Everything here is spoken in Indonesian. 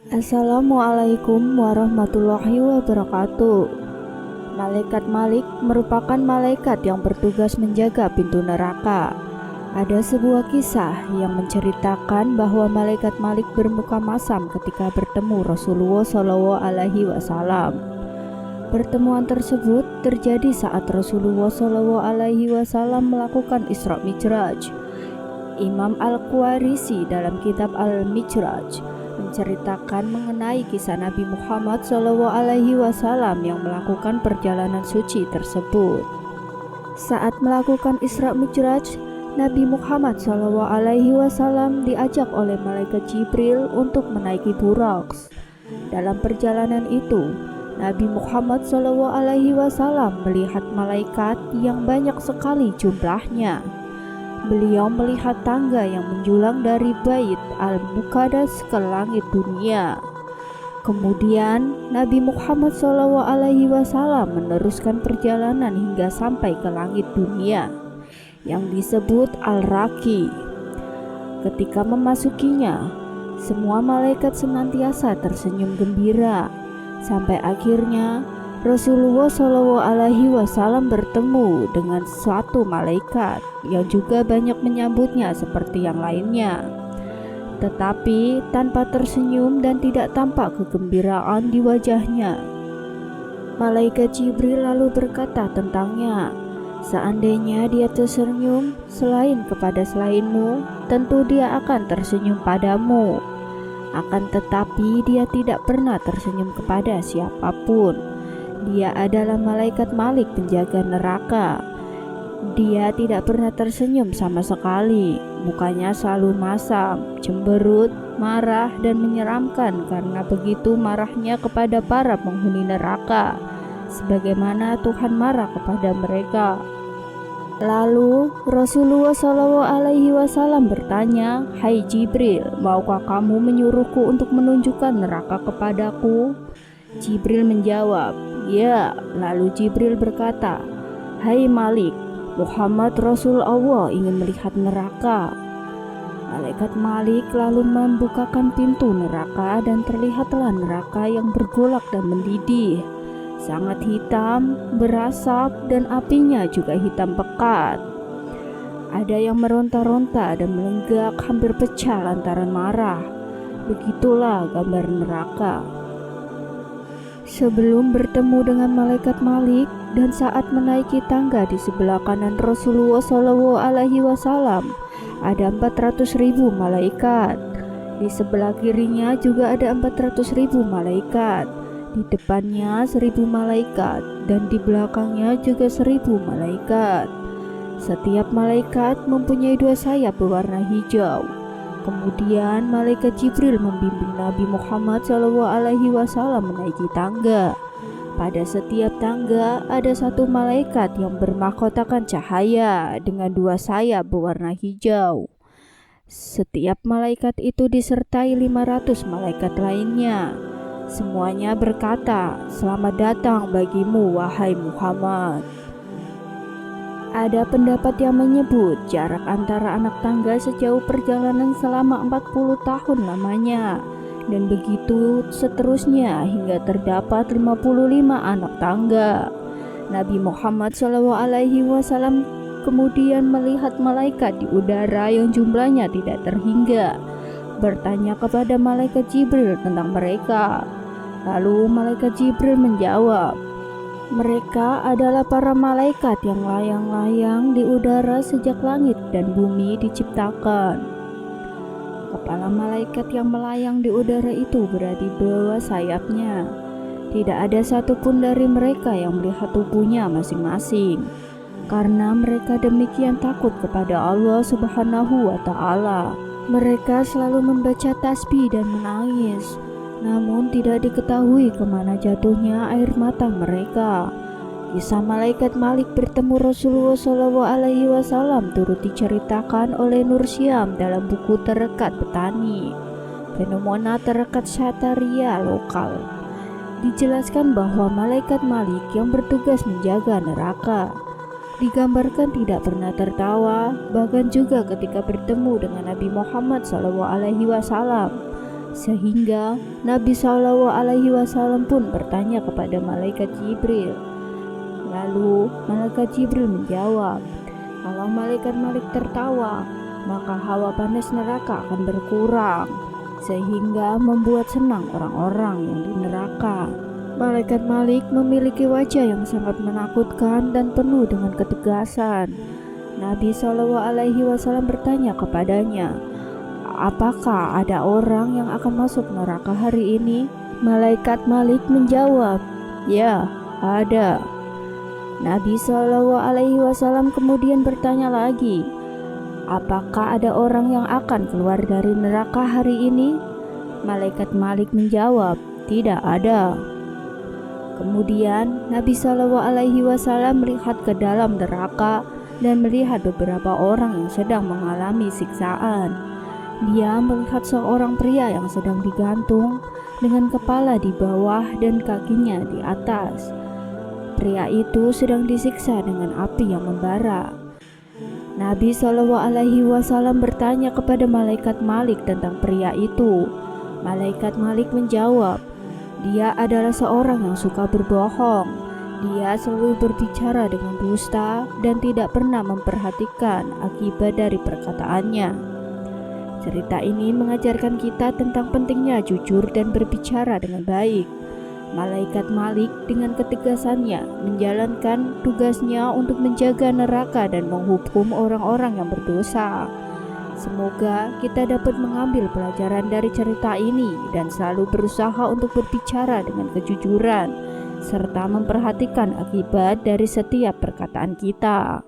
Assalamualaikum warahmatullahi wabarakatuh. Malaikat Malik merupakan malaikat yang bertugas menjaga pintu neraka. Ada sebuah kisah yang menceritakan bahwa malaikat Malik bermuka masam ketika bertemu Rasulullah SAW. Pertemuan tersebut terjadi saat Rasulullah SAW melakukan Isra Mi'raj. Imam Al-Qawarisi dalam kitab Al-Mi'raj menceritakan mengenai kisah Nabi Muhammad SAW yang melakukan perjalanan suci tersebut. Saat melakukan Isra Mi'raj, Nabi Muhammad SAW diajak oleh malaikat Jibril untuk menaiki Buraq. Dalam perjalanan itu, Nabi Muhammad SAW melihat malaikat yang banyak sekali jumlahnya. Beliau melihat tangga yang menjulang dari Bait Al-Muqaddas ke langit dunia. Kemudian Nabi Muhammad SAW meneruskan perjalanan hingga sampai ke langit dunia yang disebut Al-Raqi. Ketika memasukinya, semua malaikat senantiasa tersenyum gembira sampai akhirnya Rasulullah SAW bertemu dengan suatu malaikat yang juga banyak menyambutnya seperti yang lainnya, tetapi tanpa tersenyum dan tidak tampak kegembiraan di wajahnya. Malaikat Jibril lalu berkata tentangnya, "Seandainya dia tersenyum selain kepada selainmu, tentu dia akan tersenyum padamu. Akan tetapi dia tidak pernah tersenyum kepada siapapun. Dia adalah malaikat Malik penjaga neraka. Dia tidak pernah tersenyum sama sekali. Mukanya selalu masam, cemberut, marah, dan menyeramkan karena begitu marahnya kepada para penghuni neraka, sebagaimana Tuhan marah kepada mereka." Lalu Rasulullah SAW bertanya, "Hai Jibril, maukah kamu menyuruhku untuk menunjukkan neraka kepadaku?" Jibril menjawab, "Ya." Lalu Jibril berkata, "Hai Malik, Muhammad Rasul Allah ingin melihat neraka." Malaikat Malik lalu membukakan pintu neraka dan terlihatlah neraka yang bergolak dan mendidih, sangat hitam, berasap, dan apinya juga hitam pekat. Ada yang meronta-ronta dan melenggak hampir pecah lantaran marah. Begitulah gambar neraka. Sebelum bertemu dengan malaikat Malik dan saat menaiki tangga di sebelah kanan Rasulullah SAW, ada 400.000 malaikat. Di sebelah kirinya juga ada 400.000 malaikat. Di depannya 1.000 malaikat dan di belakangnya juga 1.000 malaikat. Setiap malaikat mempunyai 2 sayap berwarna hijau. Kemudian malaikat Jibril membimbing Nabi Muhammad SAW menaiki tangga. Pada setiap tangga ada 1 malaikat yang bermahkotakan cahaya dengan 2 sayap berwarna hijau. Setiap malaikat itu disertai 500 malaikat lainnya. Semuanya berkata, "Selamat datang bagimu, wahai Muhammad." Ada pendapat yang menyebut jarak antara anak tangga sejauh perjalanan selama 40 tahun lamanya, dan begitu seterusnya hingga terdapat 55 anak tangga. Nabi Muhammad SAW kemudian melihat malaikat di udara yang jumlahnya tidak terhingga, bertanya kepada malaikat Jibril tentang mereka. Lalu malaikat Jibril menjawab, "Mereka adalah para malaikat yang layang-layang di udara sejak langit dan bumi diciptakan." Kepala malaikat yang melayang di udara itu berada di bawah sayapnya. Tidak ada satupun dari mereka yang melihat tubuhnya masing-masing, karena mereka demikian takut kepada Allah Subhanahu wa Ta'ala. Mereka selalu membaca tasbih dan menangis, namun tidak diketahui kemana jatuhnya air mata mereka. Kisah malaikat Malik bertemu Rasulullah SAW turut diceritakan oleh Nur Syam dalam buku Terekat Petani, Fenomena Terekat Syataria Lokal. Dijelaskan bahwa malaikat Malik yang bertugas menjaga neraka digambarkan tidak pernah tertawa, bahkan juga ketika bertemu dengan Nabi Muhammad SAW. sehingga Nabi SAW pun bertanya kepada malaikat Jibril. Lalu malaikat Jibril menjawab, kalau malaikat Malik tertawa, maka hawa panas neraka akan berkurang, sehingga membuat senang orang-orang yang di neraka. Malaikat Malik memiliki wajah yang sangat menakutkan dan penuh dengan ketegasan. Nabi SAW bertanya kepadanya, apakah ada orang yang akan masuk neraka hari ini? Malaikat Malik menjawab, ya, ada. Nabi SAW kemudian bertanya lagi, apakah ada orang yang akan keluar dari neraka hari ini? Malaikat Malik menjawab, tidak ada. Kemudian Nabi SAW melihat ke dalam neraka dan melihat beberapa orang yang sedang mengalami siksaan. Dia melihat seorang pria yang sedang digantung dengan kepala di bawah dan kakinya di atas. Pria itu sedang disiksa dengan api yang membara. Nabi SAW bertanya kepada malaikat Malik tentang pria itu. Malaikat Malik menjawab, dia adalah seorang yang suka berbohong. Dia selalu berbicara dengan dusta dan tidak pernah memperhatikan akibat dari perkataannya. Cerita ini mengajarkan kita tentang pentingnya jujur dan berbicara dengan baik. Malaikat Malik dengan ketegasannya menjalankan tugasnya untuk menjaga neraka dan menghukum orang-orang yang berdosa. Semoga kita dapat mengambil pelajaran dari cerita ini dan selalu berusaha untuk berbicara dengan kejujuran serta memperhatikan akibat dari setiap perkataan kita.